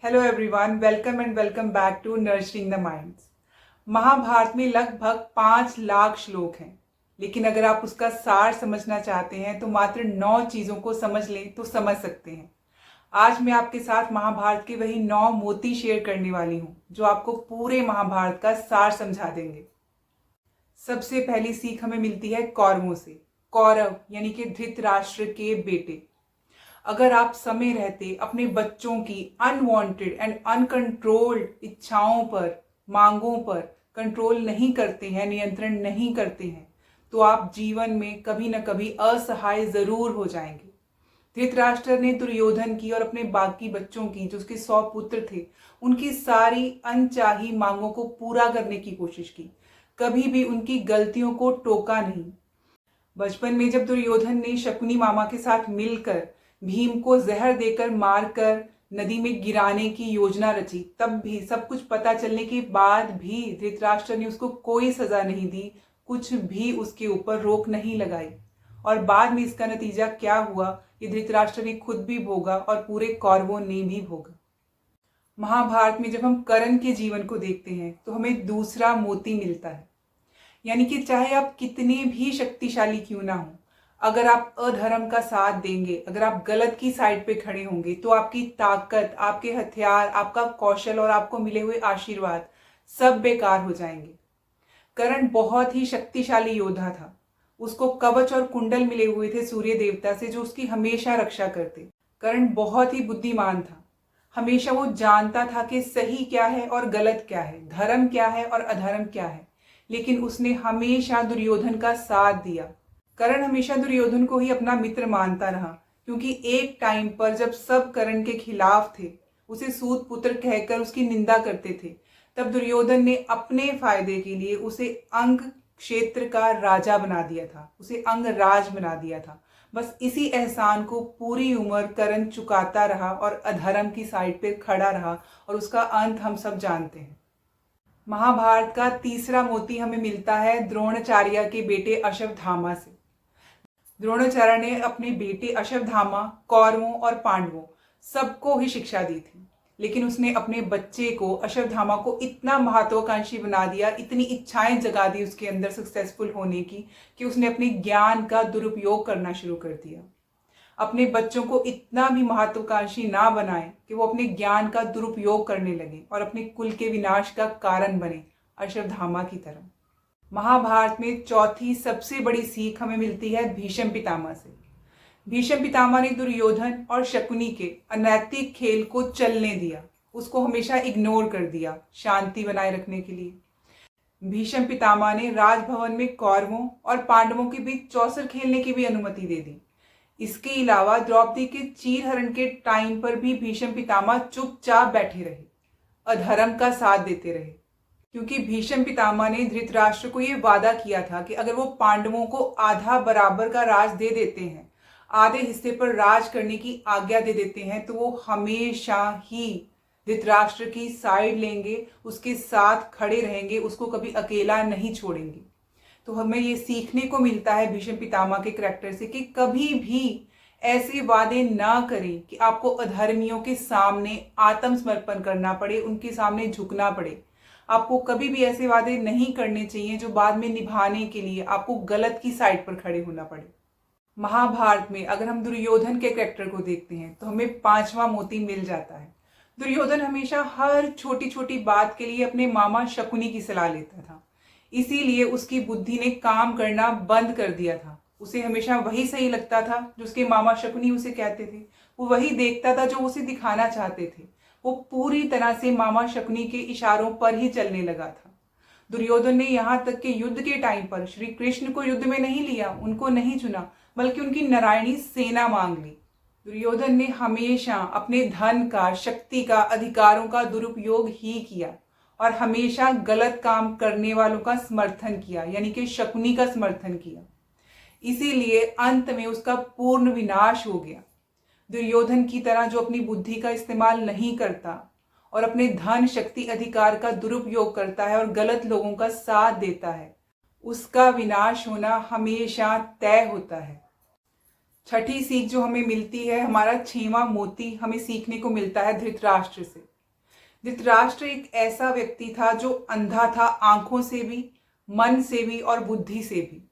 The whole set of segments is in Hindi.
Hello everyone, welcome and welcome back to nurturing the minds. Mahabharat में लगभग 5 लाख श्लोक हैं, लेकिन अगर आप उसका सार समझना चाहते हैं तो मात्र 9 चीज़ों को समझ लें तो समझ सकते हैं। आज मैं आपके साथ महाभारत के वही 9 मोती शेयर करने वाली हूँ जो आपको पूरे महाभारत का सार समझा देंगे। सबसे पहली सीख हमें मिलती है कौरवों से। कौरव यानी कि धृतराष्ट्र के बेटे। अगर आप समय रहते अपने बच्चों की अनवांटेड एंड अनकंट्रोल्ड इच्छाओं पर, मांगों पर कंट्रोल नहीं करते हैं, नियंत्रण नहीं करते हैं, तो आप जीवन में कभी न कभी असहाय जरूर हो जाएंगे। धृतराष्ट्र ने दुर्योधन की और अपने बाकी बच्चों की, जो उसके 100 पुत्र थे, उनकी सारी अनचाही मांगों को पूरा करने की कोशिश की। कभी भी उनकी गलतियों को टोका नहीं। बचपन में जब दुर्योधन ने शकुनी मामा के साथ मिलकर भीम को जहर देकर मारकर नदी में गिराने की योजना रची, तब भी सब कुछ पता चलने के बाद भी धृतराष्ट्र ने उसको कोई सजा नहीं दी, कुछ भी उसके ऊपर रोक नहीं लगाई। और बाद में इसका नतीजा क्या हुआ, ये धृतराष्ट्र ने खुद भी भोगा और पूरे कौरवों ने भी भोगा। महाभारत में जब हम कर्ण के जीवन को देखते हैं तो हमें दूसरा मोती मिलता है। यानी कि चाहे आप कितने भी शक्तिशाली क्यों ना हो, अगर आप अधर्म का साथ देंगे, अगर आप गलत की साइड पे खड़े होंगे, तो आपकी ताकत, आपके हथियार, आपका कौशल और आपको मिले हुए आशीर्वाद सब बेकार हो जाएंगे। कर्ण बहुत ही शक्तिशाली योद्धा था। उसको कवच और कुंडल मिले हुए थे सूर्य देवता से, जो उसकी हमेशा रक्षा करते। कर्ण बहुत ही बुद्धिमान था। हमेशा वो जानता था कि सही क्या है और गलत क्या है, धर्म क्या है और अधर्म क्या है, लेकिन उसने हमेशा दुर्योधन का साथ दिया। कर्ण हमेशा दुर्योधन को ही अपना मित्र मानता रहा, क्योंकि एक टाइम पर जब सब कर्ण के खिलाफ थे, उसे सूत पुत्र कहकर उसकी निंदा करते थे, तब दुर्योधन ने अपने फायदे के लिए उसे अंग क्षेत्र का राजा बना दिया था, उसे अंगराज बना दिया था। बस इसी एहसान को पूरी उम्र कर्ण चुकाता रहा और अधर्म की साइड पर खड़ा रहा, और उसका अंत हम सब जानते हैं। महाभारत का तीसरा मोती हमें मिलता है द्रोणाचार्य के बेटे अश्वत्थामा से। द्रोणाचार्य ने अपने बेटे अश्वत्थामा, कौरवों और पांडवों सबको ही शिक्षा दी थी, लेकिन उसने अपने बच्चे को, अश्वत्थामा को, इतना महत्वाकांक्षी बना दिया, इतनी इच्छाएं जगा दी उसके अंदर सक्सेसफुल होने की, कि उसने अपने ज्ञान का दुरुपयोग करना शुरू कर दिया। अपने बच्चों को इतना भी महत्वाकांक्षी ना बनाए कि वो अपने ज्ञान का दुरुपयोग करने लगे और अपने कुल के विनाश का कारण बने, अश्वत्थामा की तरह। महाभारत में चौथी सबसे बड़ी सीख हमें मिलती है भीष्म पितामह से। भीष्म पितामह ने दुर्योधन और शकुनी के अनैतिक खेल को चलने दिया, उसको हमेशा इग्नोर कर दिया शांति बनाए रखने के लिए। भीष्म पितामह ने राजभवन में कौरवों और पांडवों के बीच चौसर खेलने की भी अनुमति दे दी। इसके अलावा द्रौपदी के चीरहरण के टाइम पर भी भीष्म पितामह चुपचाप बैठे रहे, अधर्म का साथ देते रहे, क्योंकि भीष्म पितामह ने धृतराष्ट्र को यह वादा किया था कि अगर वो पांडवों को आधा बराबर का राज दे देते हैं, आधे हिस्से पर राज करने की आज्ञा दे देते हैं, तो वो हमेशा ही धृतराष्ट्र की साइड लेंगे, उसके साथ खड़े रहेंगे, उसको कभी अकेला नहीं छोड़ेंगे। तो हमें ये सीखने को मिलता है भीष्म पितामह के करैक्टर से कि कभी भी ऐसे वादे ना करें कि आपको अधर्मियों के सामने आत्मसमर्पण करना पड़े, उनके सामने झुकना पड़े। आपको कभी भी ऐसे वादे नहीं करने चाहिए जो बाद में निभाने के लिए आपको गलत की साइड पर खड़े होना पड़े। महाभारत में अगर हम दुर्योधन के कैरेक्टर को देखते हैं तो हमें 5वां मोती मिल जाता है। दुर्योधन हमेशा हर छोटी छोटी बात के लिए अपने मामा शकुनी की सलाह लेता था, इसीलिए उसकी बुद्धि ने काम करना बंद कर दिया था। उसे हमेशा वही सही लगता था जो उसके मामा शकुनी उसे कहते थे, वो वही देखता था जो उसे दिखाना चाहते थे। वो पूरी तरह से मामा शकुनी के इशारों पर ही चलने लगा था। दुर्योधन ने यहाँ तक कि युद्ध के टाइम पर श्री कृष्ण को युद्ध में नहीं लिया, उनको नहीं चुना, बल्कि उनकी नारायणी सेना मांग ली। दुर्योधन ने हमेशा अपने धन का, शक्ति का, अधिकारों का दुरुपयोग ही किया और हमेशा गलत काम करने वालों का समर्थन किया, यानी कि शकुनी का समर्थन किया। इसीलिए अंत में उसका पूर्ण विनाश हो गया। दुर्योधन की तरह जो अपनी बुद्धि का इस्तेमाल नहीं करता और अपने धन, शक्ति, अधिकार का दुरुपयोग करता है और गलत लोगों का साथ देता है, उसका विनाश होना हमेशा तय होता है। छठी सीख जो हमें मिलती है, हमारा 6वां मोती हमें सीखने को मिलता है धृतराष्ट्र से। धृतराष्ट्र एक ऐसा व्यक्ति था जो अंधा था, आंखों से भी, मन से भी और बुद्धि से भी।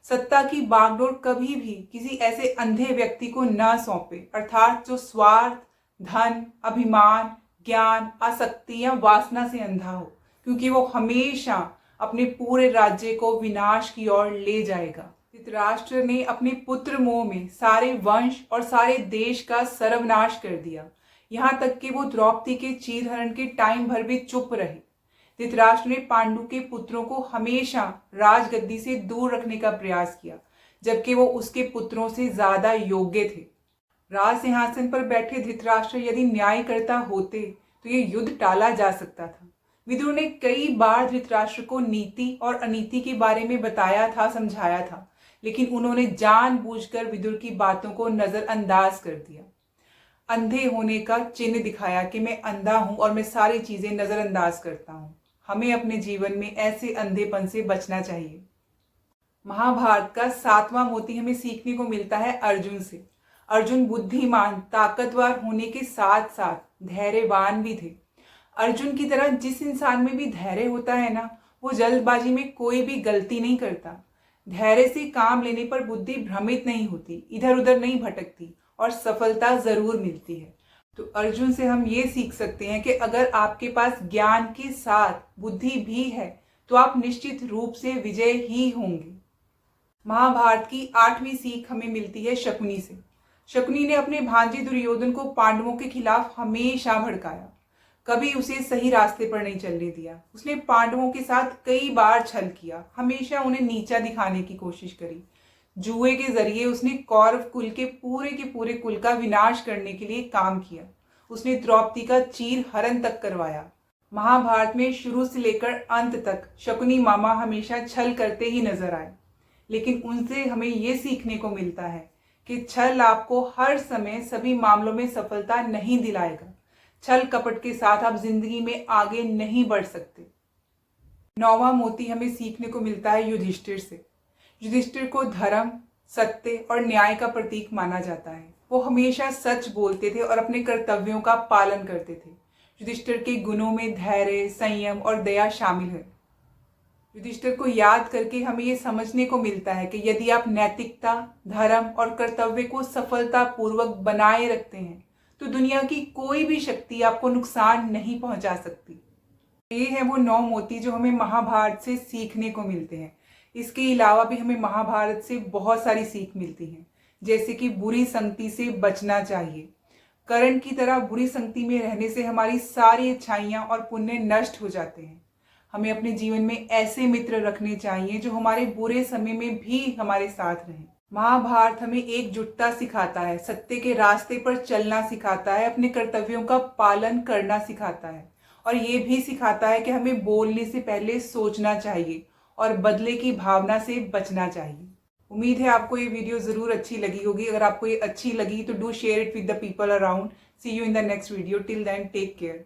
सत्ता की बागडोर कभी भी किसी ऐसे अंधे व्यक्ति को न सौंपे, अर्थात जो स्वार्थ, धन, अभिमान, ज्ञान, आसक्ति या वासना से अंधा हो, क्योंकि वो हमेशा अपने पूरे राज्य को विनाश की ओर ले जाएगा। धृतराष्ट्र ने अपने पुत्र मोह में सारे वंश और सारे देश का सर्वनाश कर दिया, यहाँ तक कि वो द्रौपदी के चीरहरण के टाइम भर भी चुप रहे। धृतराष्ट्र ने पांडु के पुत्रों को हमेशा राजगद्दी से दूर रखने का प्रयास किया, जबकि वो उसके पुत्रों से ज्यादा योग्य थे। राज सिंहासन पर बैठे धृतराष्ट्र यदि न्याय करता होते तो ये युद्ध टाला जा सकता था। विदुर ने कई बार धृतराष्ट्र को नीति और अनीति के बारे में बताया था, समझाया था, लेकिन उन्होंने जानबूझकर विदुर की बातों को नजरअंदाज कर दिया। अंधे होने का चिन्ह दिखाया कि मैं अंधा हूं और मैं सारी चीजें नजरअंदाज करता हूं। हमें अपने जीवन में ऐसे अंधेपन से बचना चाहिए। महाभारत का 7वां मोती हमें सीखने को मिलता है अर्जुन से। अर्जुन बुद्धिमान, ताकतवर होने के साथ साथ धैर्यवान भी थे। अर्जुन की तरह जिस इंसान में भी धैर्य होता है ना, वो जल्दबाजी में कोई भी गलती नहीं करता। धैर्य से काम लेने पर बुद्धि भ्रमित नहीं होती, इधर उधर नहीं भटकती और सफलता जरूर मिलती है। तो अर्जुन से हम ये सीख सकते हैं कि अगर आपके पास ज्ञान के साथ बुद्धि भी है तो आप निश्चित रूप से विजय ही होंगे। महाभारत की 8वीं सीख हमें मिलती है शकुनी से। शकुनी ने अपने भांजे दुर्योधन को पांडवों के खिलाफ हमेशा भड़काया, कभी उसे सही रास्ते पर नहीं चलने दिया। उसने पांडवों के साथ कई बार छल किया, हमेशा उन्हें नीचा दिखाने की कोशिश करी। जुए के जरिए उसने कौरव कुल के पूरे कुल का विनाश करने के लिए काम किया। उसने द्रौपदी का चीर हरण तक करवाया। महाभारत में शुरू से लेकर अंत तक शकुनी मामा हमेशा छल करते ही नजर आए, लेकिन उनसे हमें ये सीखने को मिलता है कि छल आपको हर समय सभी मामलों में सफलता नहीं दिलाएगा। छल कपट के साथ आप जिंदगी में आगे नहीं बढ़ सकते। 9वां मोती हमें सीखने को मिलता है युधिष्ठिर से। युधिष्ठिर को धर्म, सत्य और न्याय का प्रतीक माना जाता है। वो हमेशा सच बोलते थे और अपने कर्तव्यों का पालन करते थे। युधिष्ठिर के गुणों में धैर्य, संयम और दया शामिल है। युधिष्ठिर को याद करके हमें ये समझने को मिलता है कि यदि आप नैतिकता, धर्म और कर्तव्य को सफलतापूर्वक बनाए रखते हैं तो दुनिया की कोई भी शक्ति आपको नुकसान नहीं पहुंचा सकती। ये है वो 9 मोती जो हमें महाभारत से सीखने को मिलते हैं। इसके अलावा भी हमें महाभारत से बहुत सारी सीख मिलती है, जैसे कि बुरी संगति से बचना चाहिए। कर्ण की तरह बुरी संगति में रहने से हमारी सारी अच्छाइयाँ और पुण्य नष्ट हो जाते हैं। हमें अपने जीवन में ऐसे मित्र रखने चाहिए जो हमारे बुरे समय में भी हमारे साथ रहें। महाभारत हमें एकजुटता सिखाता है, सत्य के रास्ते पर चलना सिखाता है, अपने कर्तव्यों का पालन करना सिखाता है और ये भी सिखाता है कि हमें बोलने से पहले सोचना चाहिए और बदले की भावना से बचना चाहिए। उम्मीद है आपको ये वीडियो जरूर अच्छी लगी होगी। अगर आपको ये अच्छी लगी तो do share it with the people around. See you in the next video. Till then take care.